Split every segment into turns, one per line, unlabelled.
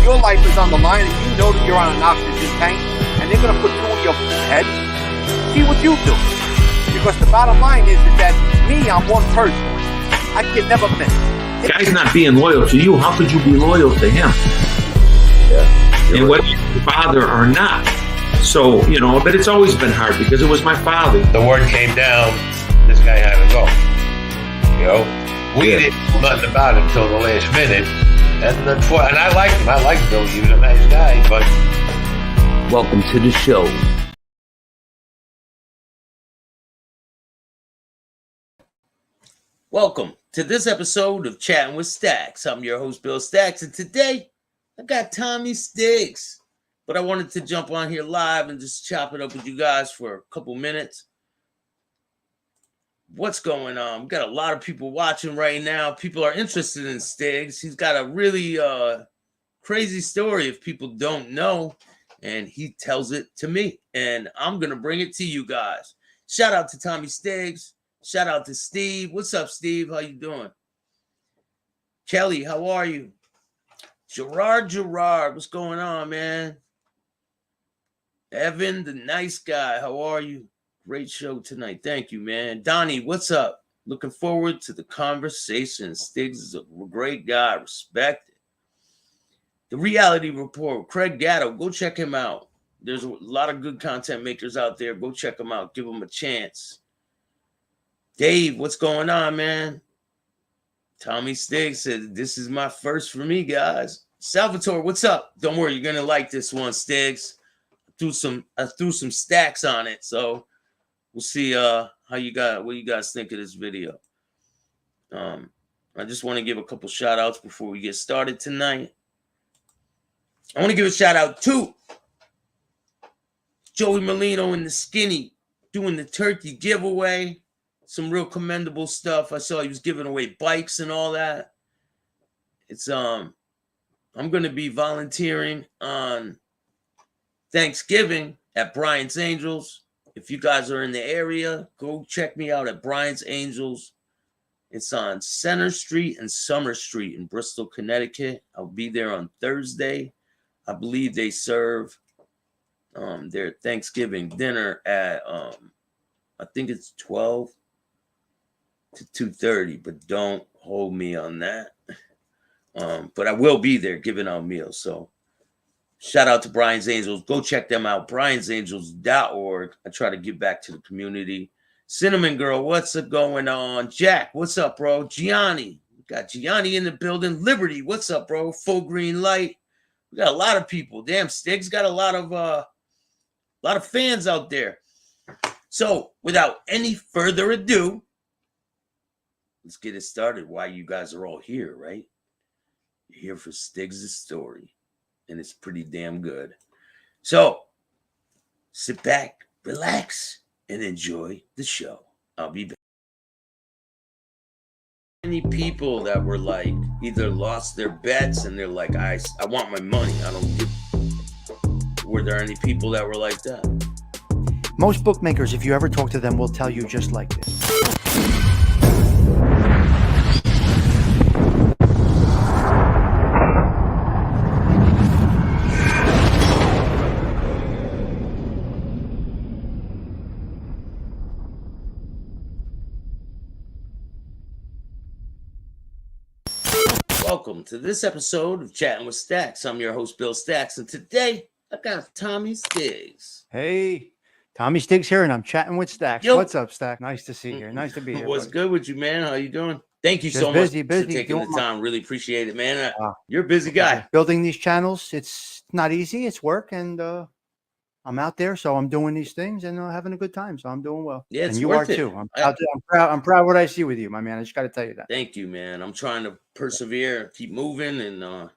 your life is on the line and you know that you're on an oxygen tank and they're going to put you in your head, see what you do. Because the bottom line is that me, I'm one person. I can never miss.
Guy's not being loyal to you. How could you be loyal to him?
Yeah,
and whether you're your father or not. So, you know, but it's always been hard because it was my father.
The word came down, this guy had to go. You know, we didn't know nothing about him until the last minute. And I liked him. I liked Bill. He was a nice guy, but...
Welcome to the show. Welcome to this episode of Chatting with Staxx. I'm your host, Bill Staxx, and today I got Tommy Stigs. But I wanted to jump on here live and just chop it up with you guys for a couple minutes. What's going on? We've got a lot of people watching right now. People are interested in Stigs. He's got a really crazy story if people don't know, and he tells it to me, and I'm going to bring it to you guys. Shout out to Tommy Stigs. Shout out to Steve. What's up, Steve? How you doing? Kelly, how are you? Gerard, what's going on, man? Evan, the nice guy, how are you? Great show tonight. Thank you, man. Donnie, what's up? Looking forward to the conversation. Stigs is a great guy. Respect it. The Reality Report, Craig Gatto, go check him out. There's a lot of good content makers out there. Go check them out. Give them a chance. Dave, what's going on, man? Tommy Stig said, this is my first for me, guys. Salvatore, what's up? Don't worry, you're going to like this one, Stigs. I threw some stacks on it, so we'll see what you guys think of this video. I just want to give a couple shout outs before we get started tonight. I want to give a shout out to Joey Molino and the Skinny doing the turkey giveaway. Some real commendable stuff. I saw he was giving away bikes and all that. It's I'm going to be volunteering on Thanksgiving at Brian's Angels. If you guys are in the area, go check me out at Brian's Angels. It's on Center Street and Summer Street in Bristol, Connecticut. I'll be there on Thursday. I believe they serve their Thanksgiving dinner at I think it's 12 to 2:30, but don't hold me on that. But I will be there giving out meals. So shout out to Brian's Angels. Go check them out, briansangels.org. I try to give back to the community. Cinnamon Girl, what's going on? Jack, what's up, bro? Gianni, we got Gianni in the building. Liberty, what's up, bro? Full green light. We got a lot of people. Damn, Stigs got a lot of fans out there. So without any further ado, let's get it started. Why you guys are all here, right? You're here for Stigs' story, and it's pretty damn good. So sit back, relax, and enjoy the show. I'll be back. Many people that were like either lost their bets and they're like, I want my money. I don't give. Were there any people that were like that?
Most bookmakers, if you ever talk to them, will tell you just like this.
Welcome to this episode of Chatting with Staxx. I'm your host, Bill Staxx, and today I got Tommy Stigs.
Hey, Tommy Stigs here, and I'm chatting with Staxx.
Yo.
What's up, Staxx? Nice to see you here. Nice to be here.
What's
buddy.
good with you, man? How you doing? Thank you
Just
so
busy,
much for taking the time. Really appreciate it, man. You're a busy guy.
Building these channels, it's not easy. It's work, and I'm out there, so I'm doing these things and having a good time. So I'm doing well.
Yeah, it's
and you
worth
are
it.
too. I'm proud of what I see with you, my man. I just got to tell you that.
Thank you, man. I'm trying to persevere, keep moving, and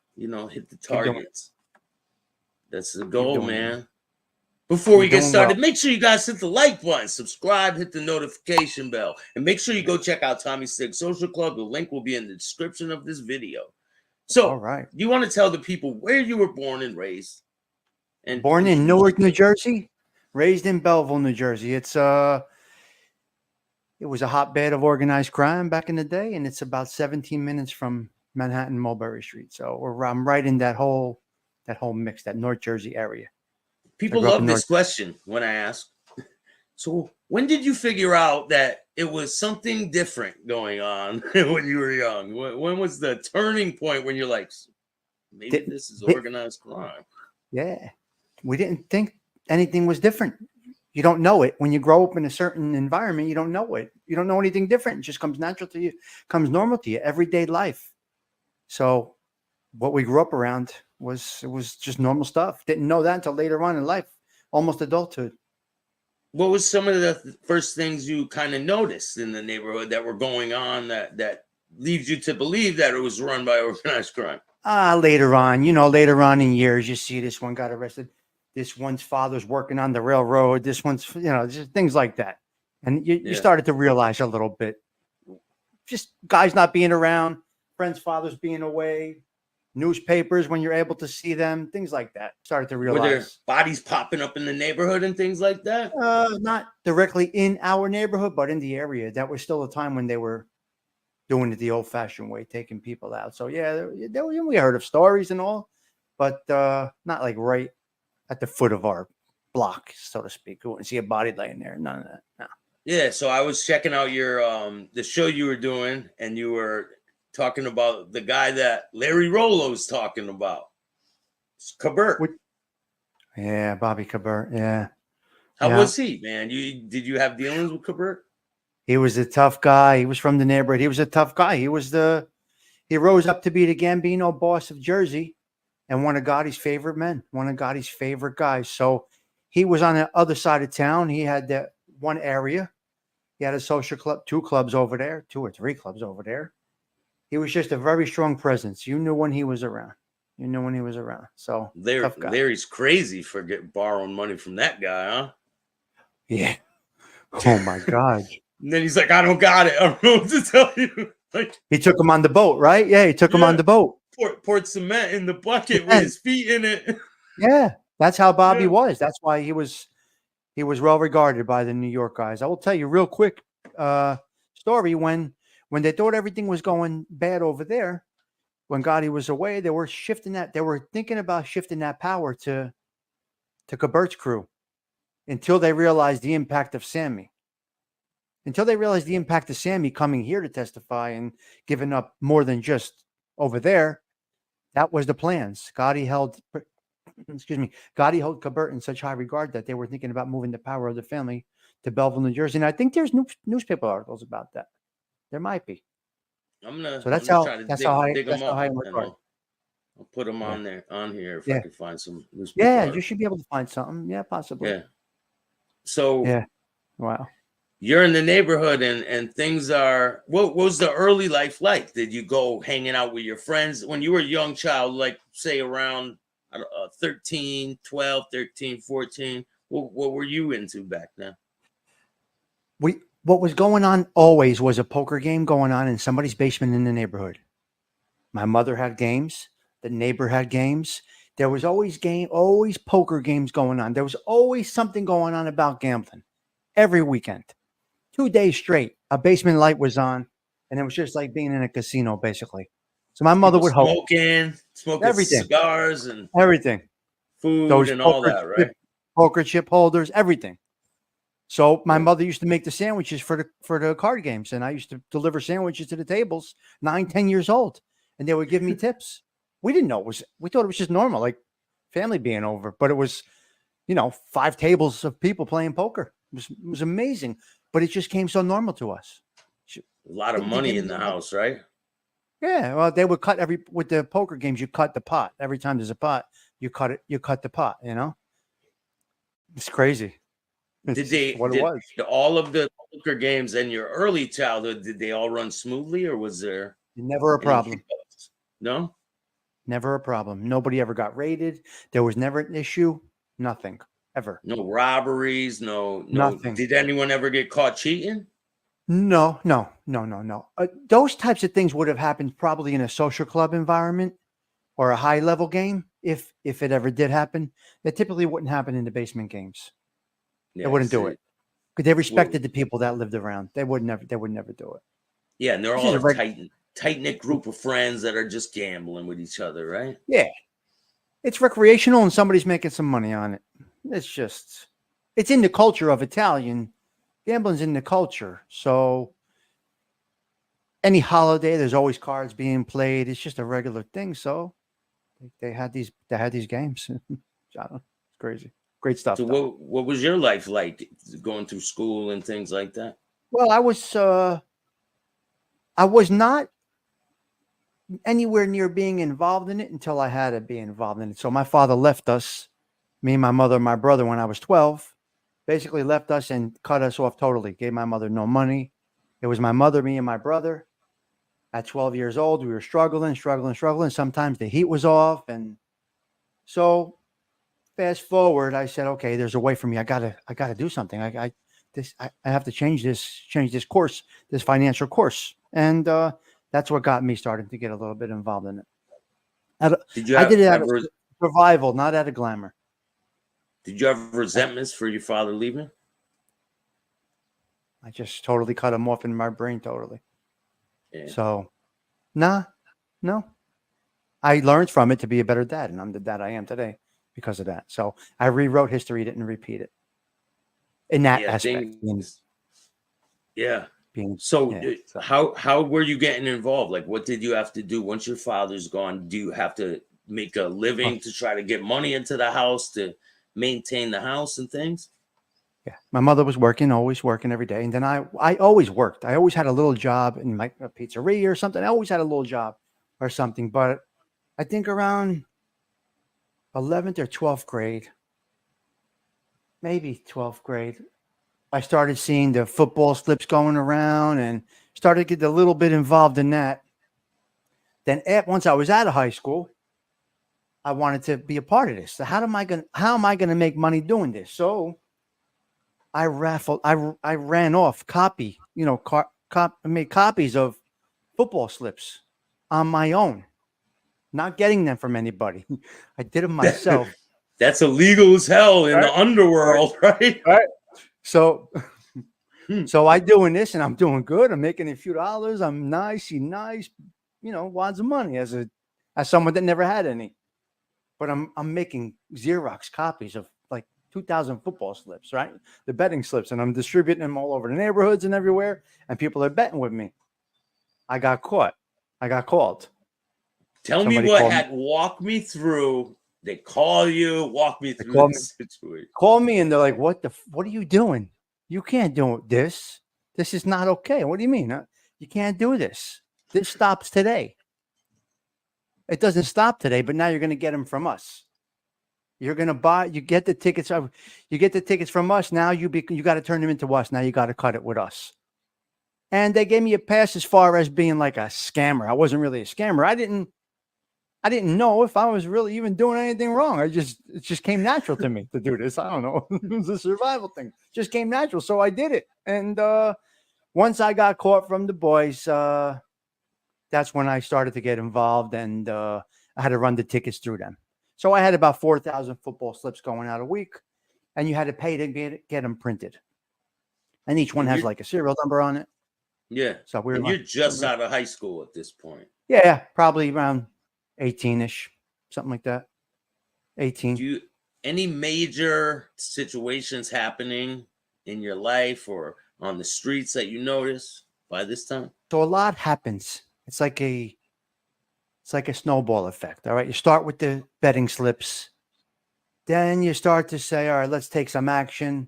hit the targets. That's the goal, man. Before we get started, make sure you guys hit the like button, subscribe, hit the notification bell, and make sure you go check out Tommy Stigs Social Club. The link will be in the description of this video. So,
all right,
you want to tell the people where you were born and raised? And
born in Newark, New Jersey, raised in Belleville, New Jersey. It was a hotbed of organized crime back in the day, and it's about 17 minutes from Manhattan, Mulberry Street. So I'm right in that whole that whole mix, that North Jersey area.
People
grew up
love
in
this question when I ask. So when did you figure out that it was something different going on when you were young? When was the turning point when you're like, maybe this is organized crime?
Yeah. We didn't think anything was different. You don't know it. When you grow up in a certain environment, you don't know it. You don't know anything different. It just comes natural to you, comes normal to you, everyday life. So what we grew up around was just normal stuff. Didn't know that until later on in life, almost adulthood.
What was some of the first things you kind of noticed in the neighborhood that were going on that leads you to believe that it was run by organized crime?
Later on in years, you see this one got arrested. This one's father's working on the railroad. This one's, just things like that. And you started to realize a little bit, just guys not being around, friends' fathers being away, newspapers when you're able to see them, things like that. Started to realize.
Were there bodies popping up in the neighborhood and things like that?
Not directly in our neighborhood, but in the area. That was still a time when they were doing it the old-fashioned way, taking people out. So yeah, we heard of stories and all, but not like right at the foot of our block, so to speak. We wouldn't see a body laying there. None of that. No.
Yeah, so I was checking out your the show you were doing, and you were talking about the guy that Larry Rollo's talking about, Cabert.
Yeah, Bobby Cabert. Yeah.
How was he, man? Did you have dealings with Cabert?
He was a tough guy. He was from the neighborhood. He was a tough guy. He rose up to be the Gambino boss of Jersey and one of Gotti's favorite men, one of Gotti's favorite guys. So he was on the other side of town. He had that one area. He had a social club, 2 clubs over there, 2 or 3 clubs over there. He was just a very strong presence. You knew when he was around. So tough guy.
Larry's crazy for borrowing money from that guy, huh?
Yeah. Oh my God.
And then he's like, I don't got it. I don't know what to tell you. Like,
he took him on the boat, right? Yeah, he took him on the boat.
Poured cement in the bucket with his feet in it.
Yeah, that's how Bobby was. That's why he was well regarded by the New York guys. I will tell you real quick story. When they thought everything was going bad over there, when Gotti was away, they were thinking about shifting that power to Cabert's crew until they realized the impact of Sammy. Until they realized the impact of Sammy coming here to testify and giving up more than just over there. That was the plans. Gotti held Cabert in such high regard that they were thinking about moving the power of the family to Belleville, New Jersey. And I think there's newspaper articles about that. There might be. That's how high I'm regarded.
I'll put them on here if I can find some newspaper.
Yeah,
articles.
You should be able to find something. Yeah, possibly.
Yeah. So
wow.
You're in the neighborhood and things are, what was the early life like? Did you go hanging out with your friends when you were a young child, like say around 13, 12, 13, 14? What were you into back then?
What was going on always was a poker game going on in somebody's basement in the neighborhood. My mother had games. The neighbor had games. There was always poker games going on. There was always something going on about gambling every weekend. 2 days straight, a basement light was on, and it was just like being in a casino, basically. So my mother would
smoking
everything,
cigars and
everything,
food and all that, right?
Poker chip holders, everything. So my mother used to make the sandwiches for the card games, and I used to deliver sandwiches to the tables, 9, 10 years old, and they would give me tips. We didn't know we thought it was just normal, like family being over, but it was, 5 tables of people playing poker. It was amazing, but it just came so normal to us.
A lot of money in the house, right?
Yeah. Well, they would cut with the poker games, you cut the pot. Every time there's a pot, you cut the pot, It's crazy. It was.
All of the poker games in your early childhood, did they all run smoothly or was there
never a problem?
No?
Never a problem. Nobody ever got raided. There was never an issue. Nothing. Ever.
No robberies, no.
Nothing.
Did anyone ever get caught cheating?
No. Those types of things would have happened probably in a social club environment or a high level game. If it ever did happen, it typically wouldn't happen in the basement games. They wouldn't do it because they respected the people that lived around. They would never do it.
Yeah, and they're all a tight knit group of friends that are just gambling with each other, right?
Yeah. it's recreational and somebody's making some money on it. It's in the culture of Italian. Gambling's in the culture. So any holiday, there's always cards being played. It's just a regular thing. So they had these games. I don't know. It's crazy. Great stuff.
So what was your life like going through school and things like that?
Well, I was not anywhere near being involved in it until I had to be involved in it. So my father left us, me, my mother, my brother, when I was 12, basically left us and cut us off totally. Gave my mother no money. It was my mother, me, and my brother. At 12 years old, we were struggling. Sometimes the heat was off. And so fast forward, I said, okay, there's a way for me. I gotta do something. I have to change this course, this financial course. And that's what got me started to get a little bit involved in it. I did it out of survival, not out of glamour.
Did you have resentments for your father leaving?
I just totally cut him off in my brain, totally.
Yeah.
So, no. I learned from it to be a better dad, and I'm the dad I am today because of that. So I rewrote history, didn't repeat it. In that aspect.
How were you getting involved? Like, what did you have to do once your father's gone? Do you have to make a living to try to get money into the house to maintain the house and things?
Yeah, my mother was always working every day. And then I always worked. I always had a little job in a pizzeria or something. I always had a little job or something. But I think around 11th or 12th grade, maybe 12th grade, I started seeing the football slips going around and started to get a little bit involved in that. Then once I was out of high school, I wanted to be a part of this. So how am I going to make money doing this? So I ran off made copies of football slips on my own, not getting them from anybody. I did them myself.
That's illegal as hell in the underworld, right?
Right. So I doing this and I'm doing good. I'm making a few dollars. I'm nice, wads of money as someone that never had any. But I'm making Xerox copies of like 2,000 football slips, right? The betting slips, and I'm distributing them all over the neighborhoods and everywhere. And people are betting with me. I got caught. I got called.
Walk me through. They call you, walk me through the situation.
Call me and they're like, what are you doing? You can't do this. This is not okay. What do you mean? You can't do this. This stops today. It doesn't stop today, but now you're going to get them from us. You're going to you get the tickets from us. Now you got to turn them into us. Now you got to cut it with us. And they gave me a pass as far as being like a scammer. I wasn't really a scammer. I didn't know if I was really even doing anything wrong. It just came natural to me to do this. I don't know. It was a survival thing. Just came natural. So I did it. And once I got caught from the boys, that's when I started to get involved, and I had to run the tickets through them. So I had about 4,000 football slips going out a week, and you had to pay to get them printed. And each one has like a serial number on it.
Yeah.
So
you're just out of high school at this point.
Yeah, probably around 18-ish, something like that. 18.
Any major situations happening in your life or on the streets that you notice by this time?
So a lot happens. It's like a snowball effect. All right. You start with the betting slips. Then you start to say, all right, let's take some action.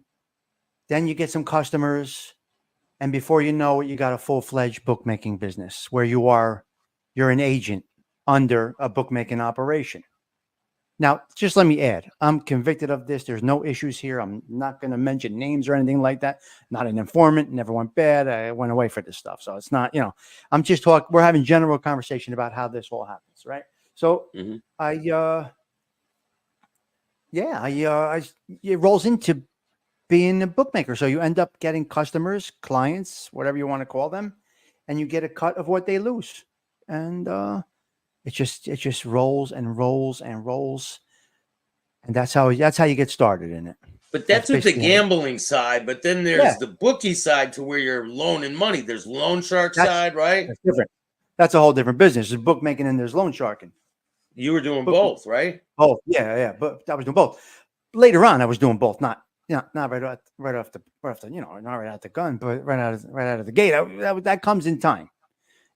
Then you get some customers. And before you know it, you got a full-fledged bookmaking business where you're an agent under a bookmaking operation. Now, just let me add, I'm convicted of this. There's no issues here. I'm not going to mention names or anything like that. Not an informant, never went bad. I went away for this stuff. So it's not, I'm just we're having general conversation about how this all happens, right? So it rolls into being a bookmaker. So you end up getting customers, clients, whatever you want to call them, and you get a cut of what they lose. And it just rolls and rolls and rolls, and that's how you get started in it.
But that's with the gambling side. But then there's the bookie side to where you're loaning money. There's LoanShark side, right?
That's different. That's a whole different business. There's bookmaking and there's loan sharking.
You were doing
Bookie.
both, right?
Both. Yeah. But I was doing both. Later on, I was doing both. Not not right off the not right out the gun, but right out of the gate. That comes in time.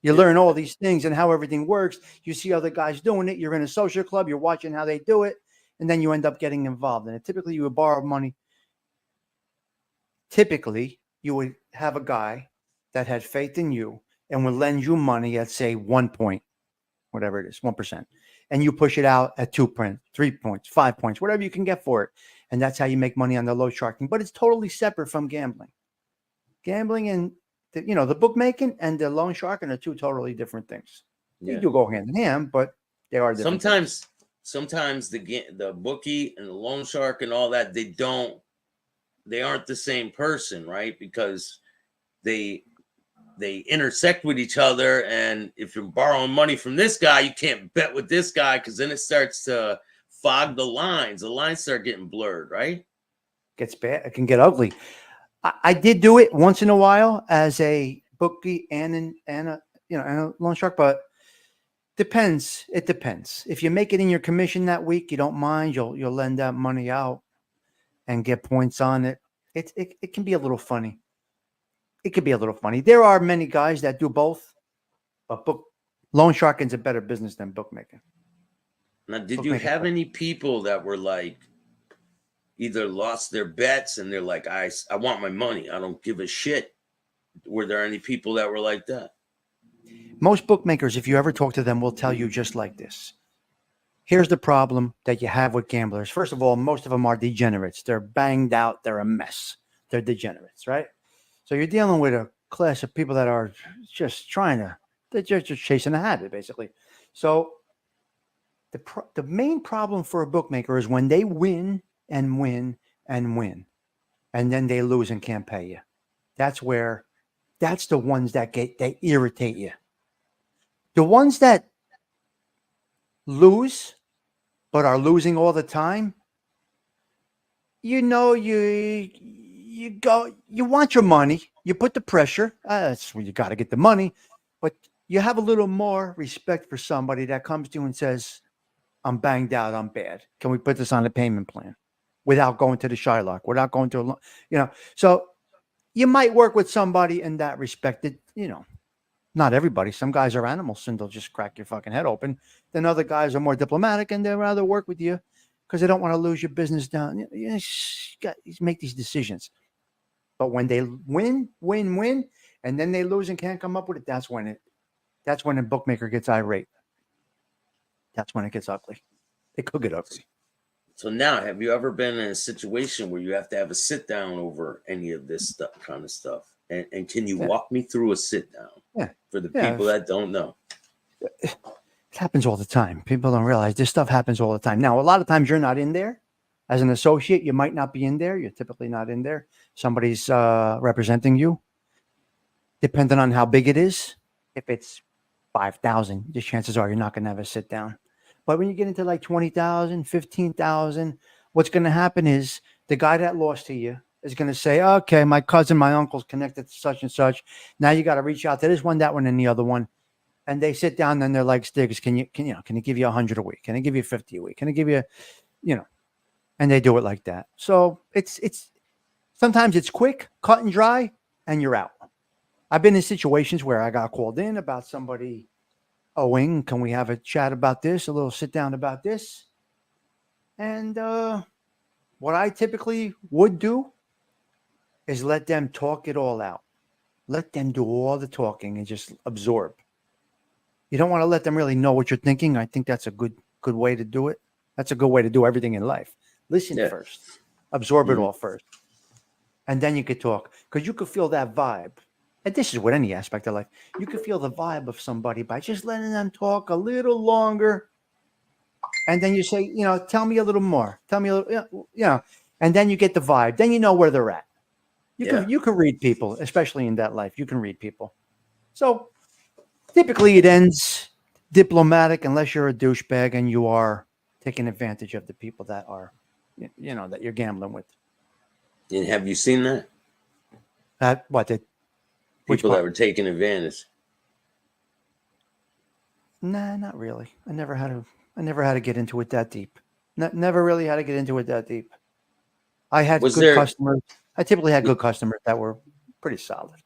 You learn all these things and how everything works. You see other guys doing it. You're in a social club. You're watching how they do it, and then you end up getting involved in it. Typically, you would borrow money. Typically, you would have a guy that had faith in you and would lend you money at, say, 1 point, whatever it is, 1%. And you push it out at 2 points, 3 points, 5 points, whatever you can get for it. And that's how you make money on the low sharking. But it's totally separate from gambling. Gambling and the bookmaking and the loan sharking are two totally different things. They do go hand in hand, but they are different.
Sometimes the bookie and the loan shark and all that, they aren't the same person, right? Because they intersect with each other, and if you're borrowing money from this guy, you can't bet with this guy because then it starts to fog the lines. The lines start getting blurred, right?
Gets bad. It can get ugly. I did do it once in a while as a bookie and a loan shark, but depends. It depends. If you make it in your commission that week, you don't mind. You'll lend that money out and get points on it. It can be a little funny. It could be a little funny. There are many guys that do both, but loan sharking is a better business than bookmaking.
Now, did you have any people that were like either lost their bets and they're like, I want my money, I don't give a shit? Were there any people that were like that?
Most bookmakers, if you ever talk to them, will tell you just like this. Here's the problem that you have with gamblers. First of all, most of them are degenerates. They're banged out. They're a mess. They're degenerates, right? So you're dealing with a class of people that are just they're just chasing a habit, basically. So the main problem for a bookmaker is when they win and win and win, and then they lose and can't pay you. That's the ones that they irritate you. The ones that lose, but are losing all the time, you want your money, you put the pressure, that's where you got to get the money, but you have a little more respect for somebody that comes to you and says, I'm banged out, I'm bad. Can we put this on a payment plan without going to the Shylock, without going to so you might work with somebody in that respect that, not everybody. Some guys are animals and they'll just crack your fucking head open. Then other guys are more diplomatic and they'd rather work with you because they don't want to lose your business down. You make these decisions. But when they win, and then they lose and can't come up with it, that's when a bookmaker gets irate. That's when it gets ugly. It could get ugly.
So now, have you ever been in a situation where you have to have a sit down over any of this kind of stuff? And can you walk me through a sit down?
Yeah.
For the people that don't know.
It happens all the time. People don't realize this stuff happens all the time. Now, a lot of times you're not in there. As an associate, you might not be in there. You're typically not in there. Somebody's representing you. Depending on how big it is, if it's 5,000, the chances are you're not going to have a sit down. But when you get into like 20,000, 15,000, what's going to happen is the guy that lost to you is going to say, okay, my cousin, my uncle's connected to such and such. Now you got to reach out to this one, that one, and the other one. And they sit down and they're like, Stigs, can you give you 100 a week? Can I give you 50 a week? Can I give you, and they do it like that. So it's sometimes it's quick, cut and dry, and you're out. I've been in situations where I got called in about somebody owing. Can we have a chat about this? A little sit down about this? And what I typically would do is let them talk it all out. Let them do all the talking and just absorb. You don't want to let them really know what you're thinking. I think that's a good way to do it. That's a good way to do everything in life. Listen first. Absorb it all first. And then you could talk. Because you could feel that vibe. And this is with any aspect of life. You could feel the vibe of somebody by just letting them talk a little longer. And then you say, tell me a little more. Tell me a little, and then you get the vibe. Then you know where they're at. You can read people, especially in that life. You can read people. So typically it ends diplomatic unless you're a douchebag and you are taking advantage of the people that are, that you're gambling with.
And have you seen that? People that were taking advantage.
Nah, not really. I never had I never had to get into it that deep. Never really had to get into it that deep. I had
Was
good
there
customers. I typically had good customers that were pretty solid.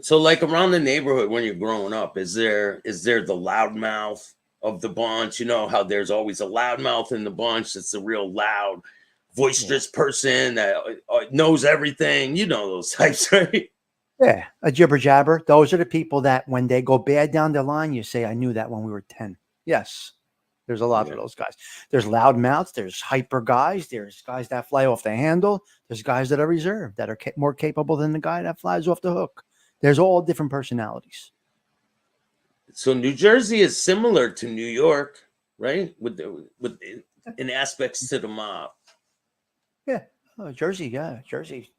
so like around the neighborhood when you're growing up? Is there the loudmouth of the bunch? You know how there's always a loudmouth in the bunch. That's a real loud, boisterous person that knows everything. You know those types, right?
Yeah, a jibber jabber. Those are the people that when they go bad down the line, you say, I knew that when we were 10. Yes, there's a lot
Yeah.
of those guys. There's loudmouths. There's hyper guys. There's guys that fly off the handle. There's guys that are reserved, that are more capable than the guy that flies off the hook. There's all different personalities.
So New Jersey is similar to New York, right? In aspects to the mob.
Yeah, Jersey. Yeah, Jersey.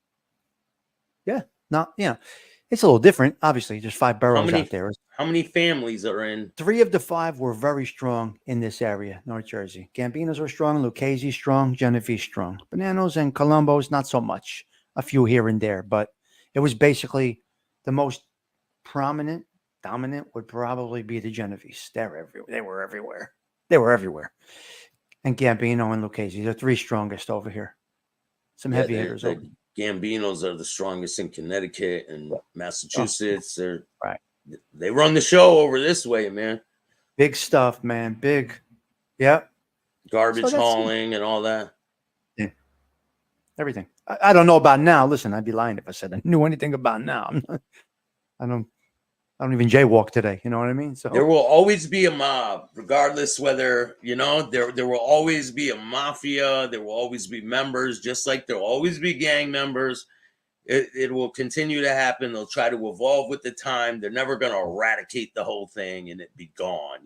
Yeah, not it's a little different. Obviously, there's 5 boroughs out there.
How many families are in?
3 of the 5 were very strong in this area, North Jersey. Gambinos were strong, Lucchese strong, Genovese strong. Bananos and Columbos, not so much. A few here and there, but it was basically the most prominent, dominant would probably be the Genovese. They're everywhere. They were everywhere. They were everywhere. And Gambino and Lucchese, the 3 strongest over here. Some heavy hitters over.
Gambinos are the strongest in Connecticut and Massachusetts.
Right.
They run the show over this way, man.
Big stuff, man. Big. Yeah.
Garbage hauling and all that.
Yeah. Everything. I don't know about now. Listen, I'd be lying if I said I knew anything about now. I don't even jaywalk today. You know what I mean? So
there will always be a mob, regardless whether, there will always be a mafia. There will always be members, just like there will always be gang members. It will continue to happen. They'll try to evolve with the time. They're never going to eradicate the whole thing and it be gone,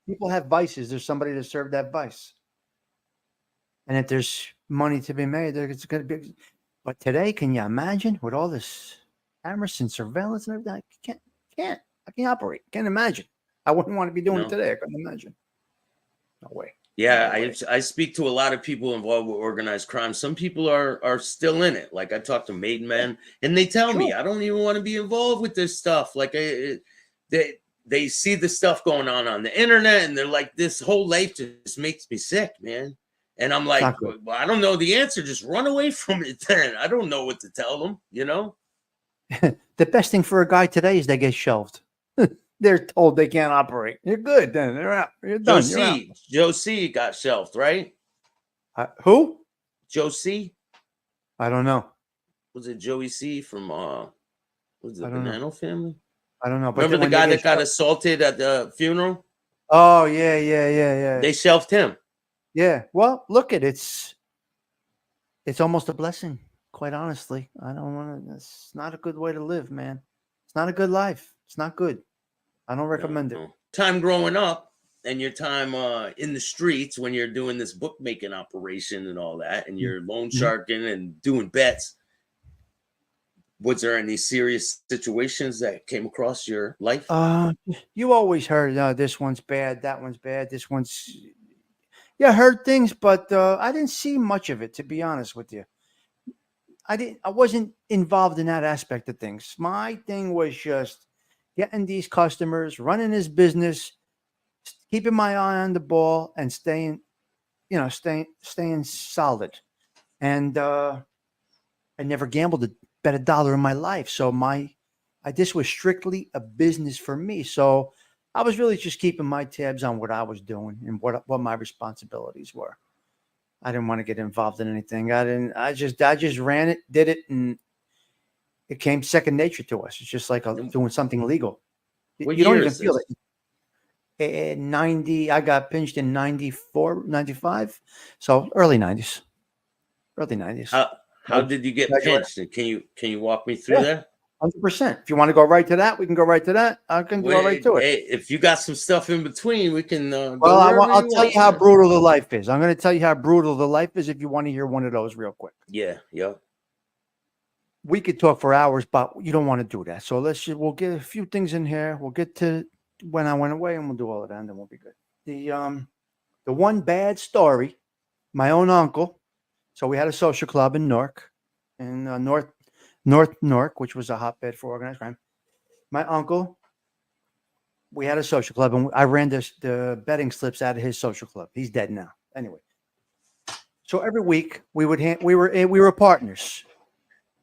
People have vices. There's somebody to serve that vice. And if there's money to be made, it's going to be. But today, can you imagine with all this cameras and surveillance and everything? I can't operate. Can't imagine. I wouldn't want to be doing it today. I couldn't imagine. No way.
Yeah, no way. I speak to a lot of people involved with organized crime. Some people are still in it. Like I talk to made men, and they tell me I don't even want to be involved with this stuff. Like they see the stuff going on the internet, and they're like, this whole life just makes me sick, man. And I'm like, well, I don't know the answer. Just run away from it. Then I don't know what to tell them.
The best thing for a guy today is they get shelved. They're told they can't operate. You're good then. They're out. You're done.
Joe C got shelved, right?
Who?
Joe C.
I don't know.
Was it Joey C from was it the Banana family?
I don't know. But
remember the guy that got assaulted at the funeral?
Oh yeah.
They shelved him.
Yeah. Well, look at it's almost a blessing. Quite honestly, I don't want to. It's not a good way to live, man. It's not a good life. It's not good. I don't recommend it.
Time growing up and your time in the streets when you're doing this bookmaking operation and all that, and you're loan sharking and doing bets. Was there any serious situations that came across your life?
You always heard this one's bad, that one's bad, this one's. Yeah, heard things, but I didn't see much of it, to be honest with you. I wasn't involved in that aspect of things. My thing was just getting these customers, running his business, keeping my eye on the ball, and staying solid. And I never gambled to bet $1 in my life. So this was strictly a business for me. So I was really just keeping my tabs on what I was doing and what my responsibilities were. I didn't want to get involved in anything. I just ran it, did it, and it came second nature to us. It's just like doing something legal. You don't even feel it. In 90, I got pinched in 94, 95. So early 90s. Early 90s.
How did you get pinched? Can you walk me through that?
100%. If you want to go right to that, we can go right to that. I can go right to it.
Hey, if you got some stuff in between, we can.
I'll tell you how brutal the life is. I'm going to tell you how brutal the life is if you want to hear one of those real quick.
Yeah.
We could talk for hours, but you don't want to do that. So we'll get a few things in here. We'll get to when I went away, and we'll do all of that, and then we'll be good. The one bad story, my own uncle. So we had a social club in Newark, in North Newark, which was a hotbed for organized crime. My uncle we had a social club, and I ran the betting slips out of his social club. He's dead now. Anyway, so every week we were partners.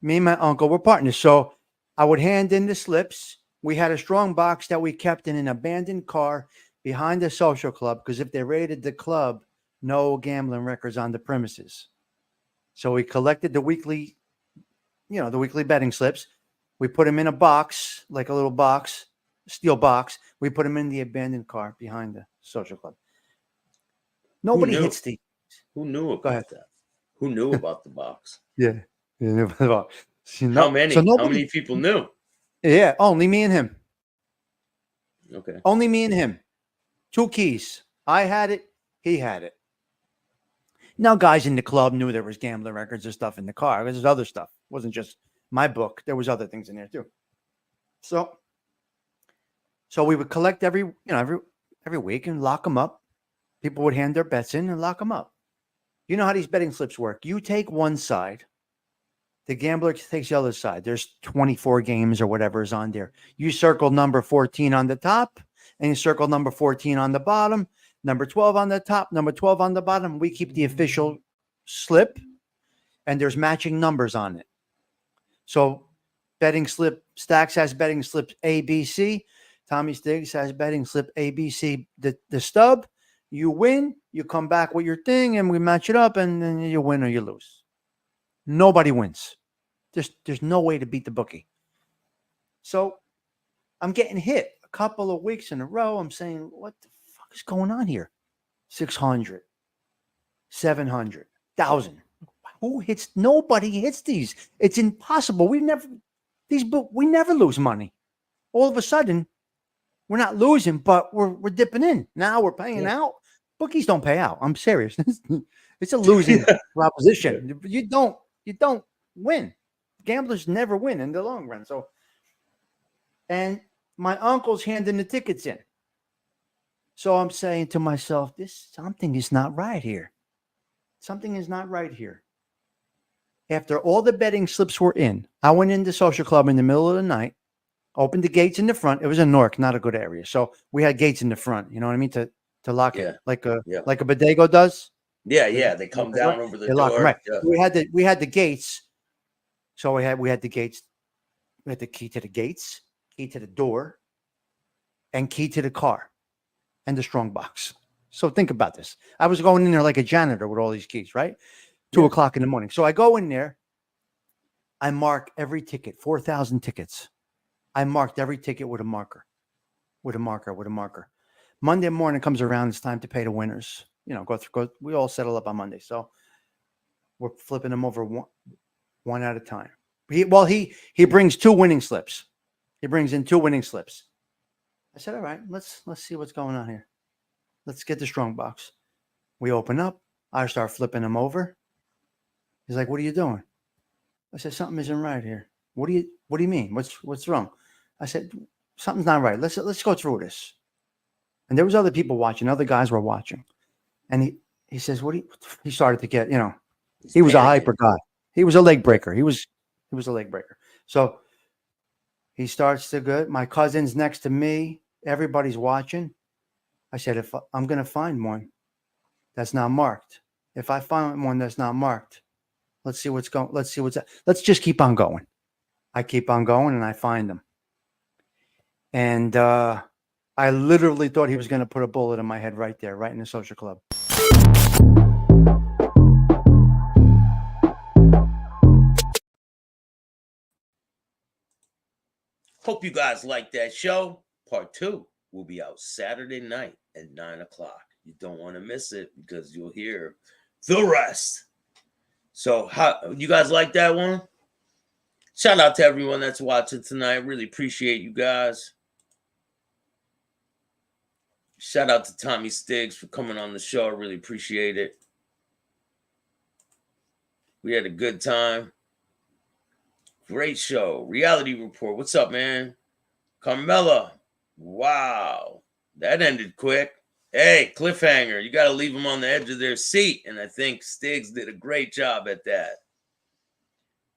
Me and my uncle were partners. So I would hand in the slips. We had a strong box that we kept in an abandoned car behind the social club, because if they raided the club, no gambling records on the premises. So we collected the weekly betting slips. We put them in a box, like a little box, steel box. We put them in the abandoned car behind the social club. Nobody
knew?
hits the.
Who knew
Go ahead.
about that? Who knew about the box?
Yeah.
How many?
So
How many people knew?
Yeah, only me and him.
Okay.
Only me and him. 2 keys. I had it. He had it. Now, guys in the club knew there was gambling records or stuff in the car. There's other stuff. It wasn't just my book. There was other things in there too. So we would collect every week and lock them up. People would hand their bets in and lock them up. You know how these betting slips work. You take one side. The gambler takes the other side. There's 24 games or whatever is on there. You circle number 14 on the top, and you circle number 14 on the bottom, number 12 on the top, number 12 on the bottom. We keep the official slip, and there's matching numbers on it. So betting slip, Staxx has betting slips A, B, C. Tommy Stigs has betting slip A, B, C. The stub, you win, you come back with your thing, and we match it up, and then you win or you lose. Nobody wins. There's no way to beat the bookie. So I'm getting hit a couple of weeks in a row. I'm saying, what the fuck is going on here? 600, 700, 1,000. Who hits? Nobody hits these. It's impossible. We never lose money. All of a sudden, we're not losing, but we're dipping in. Now we're paying out. Bookies don't pay out. I'm serious. It's a losing proposition. You don't win. Gamblers never win in the long run. So, and my uncle's handing the tickets in. So I'm saying to myself, something is not right here. Something is not right here. After all the betting slips were in, I went into social club in the middle of the night, opened the gates in the front. It was in Newark, not a good area. So we had gates in the front, you know what I mean? To lock it like a bodega does.
Yeah. They come down over the door.
Right.
Yeah.
We had the gates. So we had the gates. We had the key to the gates, key to the door, and key to the car, and the strong box. So think about this. I was going in there like a janitor with all these keys, right? 2 o'clock in the morning. So I go in there. I mark every ticket, 4,000 tickets. I marked every ticket with a marker. Monday morning comes around. It's time to pay the winners. Go. We all settle up on Monday. So we're flipping them over one at a time. He brings 2 winning slips. He brings in 2 winning slips. I said, all right, let's see what's going on here. Let's get the strong box. We open up. I start flipping them over. He's like, what are you doing? I said, something isn't right here. What do you mean? What's wrong? I said, something's not right. Let's go through this. And there was other people watching. Other guys were watching. And he says, he started to get, he was a hyper guy. He was a leg breaker. He was a leg breaker. So he starts to go. My cousin's next to me. Everybody's watching. I said, if I'm going to find one that's not marked. If I find one that's not marked, let's see what's going. Let's just keep on going. I keep on going and I find them. And I literally thought he was going to put a bullet in my head right there, right in the social club.
Hope you guys like that show. Part 2 will be out Saturday night at 9 o'clock. You don't want to miss it because you'll hear the rest. So how you guys like that one? Shout out to everyone that's watching tonight. Really appreciate you guys. Shout out to Tommy Stigs for coming on the show. I really appreciate it. We had a good time. Great show. Reality Report. What's up, man? Carmella. Wow. That ended quick. Hey, cliffhanger. You got to leave them on the edge of their seat. And I think Stigs did a great job at that.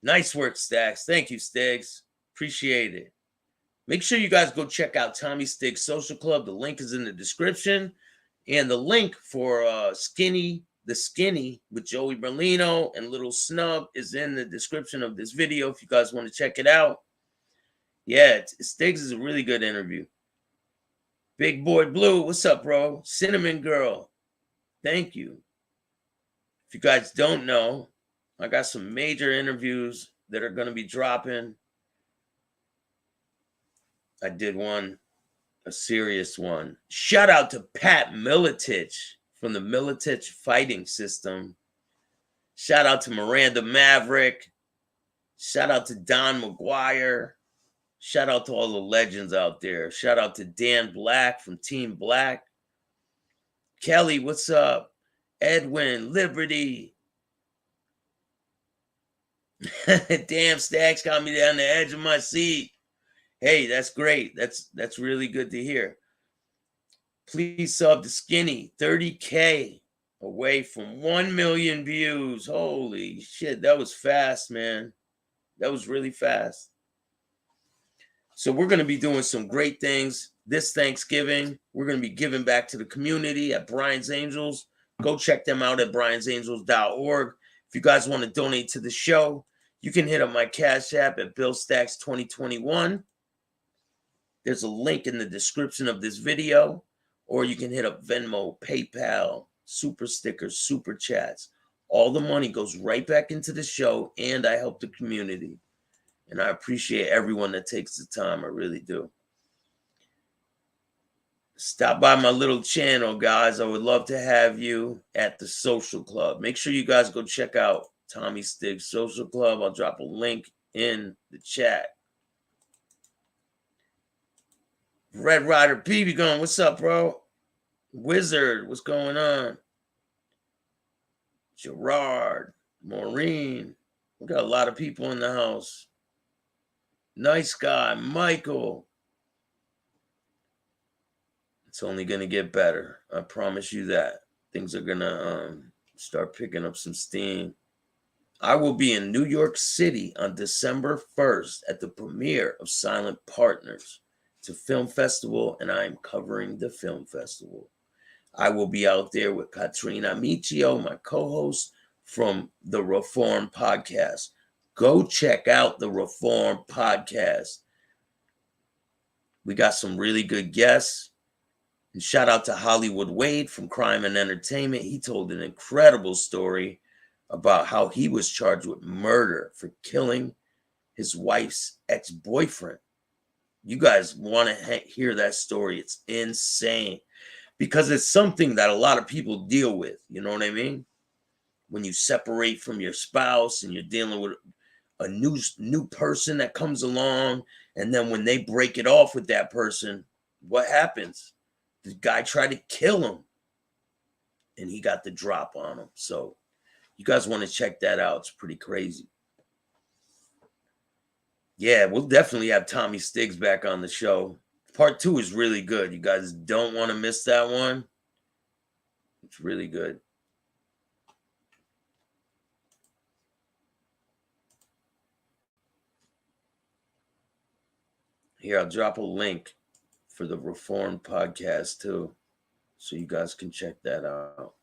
Nice work, Staxx. Thank you, Stigs. Appreciate it. Make sure you guys go check out Tommy Stigs Social Club. The link is in the description. And the link for The Skinny with Joey Berlino and Little Snub is in the description of this video if you guys want to check it out. Yeah, Stigs is a really good interview. Big Boy Blue, what's up, bro? Cinnamon Girl, thank you. If you guys don't know, I got some major interviews that are going to be dropping. I did one, a serious one. Shout out to Pat Militich from the Militich Fighting System. Shout out to Miranda Maverick. Shout out to Don McGuire. Shout out to all the legends out there. Shout out to Dan Black from Team Black. Kelly, what's up? Edwin, Liberty. Damn, Staxx got me down the edge of my seat. Hey, that's great. That's really good to hear. Please sub to Skinny. 30K away from 1 million views. Holy shit, that was fast, man. That was really fast. So we're going to be doing some great things this Thanksgiving. We're going to be giving back to the community at Brian's Angels. Go check them out at briansangels.org. If you guys want to donate to the show, you can hit up my Cash App at Bill Staxx 2021. There's a link in the description of this video, or you can hit up Venmo, PayPal, Super Stickers, Super Chats. All the money goes right back into the show, and I help the community. And I appreciate everyone that takes the time. I really do. Stop by my little channel, guys. I would love to have you at the Social Club. Make sure you guys go check out Tommy Stigs Social Club. I'll drop a link in the chat. Red Rider PB going, what's up, bro? Wizard, what's going on? Gerard, Maureen. We got a lot of people in the house. Nice guy, Michael. It's only going to get better. I promise you that. Things are going to start picking up some steam. I will be in New York City on December 1st at the premiere of Silent Partners. It's a film festival, and I am covering the film festival. I will be out there with Katrina Michio, my co-host from the Reform Podcast. Go check out the Reform Podcast. We got some really good guests. And shout out to Hollywood Wade from Crime and Entertainment. He told an incredible story about how he was charged with murder for killing his wife's ex-boyfriend. You guys want to hear that story. It's insane because it's something that a lot of people deal with. You know what I mean? When you separate from your spouse and you're dealing with a new person that comes along, and then when they break it off with that person, what happens? The guy tried to kill him, and he got the drop on him. So you guys want to check that out. It's pretty crazy. Yeah, we'll definitely have Tommy Stigs back on the show. Part 2 is really good. You guys don't want to miss that one. It's really good. Here, I'll drop a link for the Reformed Podcast too, so you guys can check that out.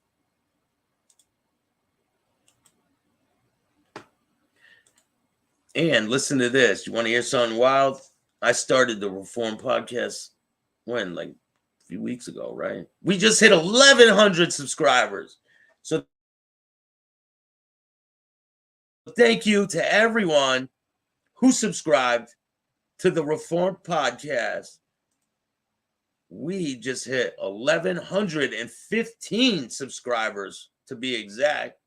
And listen to this. You want to hear something wild? I started the Reformed Podcast when? Like a few weeks ago, right? We just hit 1,100 subscribers. So thank you to everyone who subscribed to the Reformed Podcast. We just hit 1,115 subscribers, to be exact.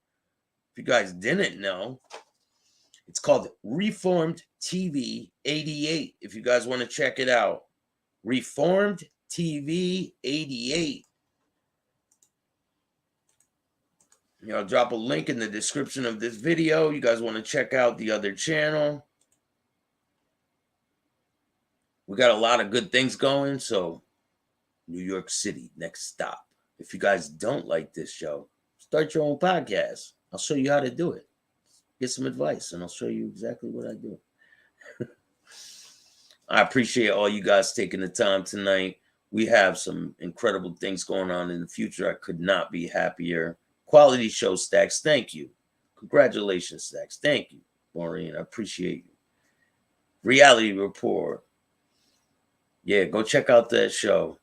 If you guys didn't know, it's called Reformed TV 88. If you guys want to check it out, Reformed TV 88. I'll drop a link in the description of this video. You guys want to check out the other channel. We got a lot of good things going, so New York City, next stop. If you guys don't like this show, start your own podcast. I'll show you how to do it. Get some advice, and I'll show you exactly what I do. I appreciate all you guys taking the time tonight. We have some incredible things going on in the future. I could not be happier. Quality show, Staxx. Thank you. Congratulations, Staxx. Thank you, Maureen. I appreciate you. Reality Report. Yeah, go check out that show.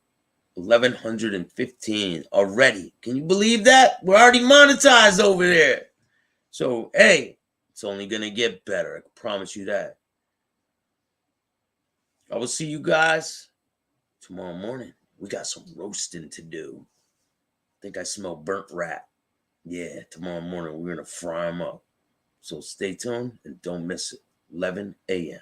1,115 already. Can you believe that? We're already monetized over there. So, hey, it's only going to get better. I can promise you that. I will see you guys tomorrow morning. We got some roasting to do. I think I smell burnt rat. Yeah, tomorrow morning we're going to fry them up. So stay tuned and don't miss it. 11 a.m.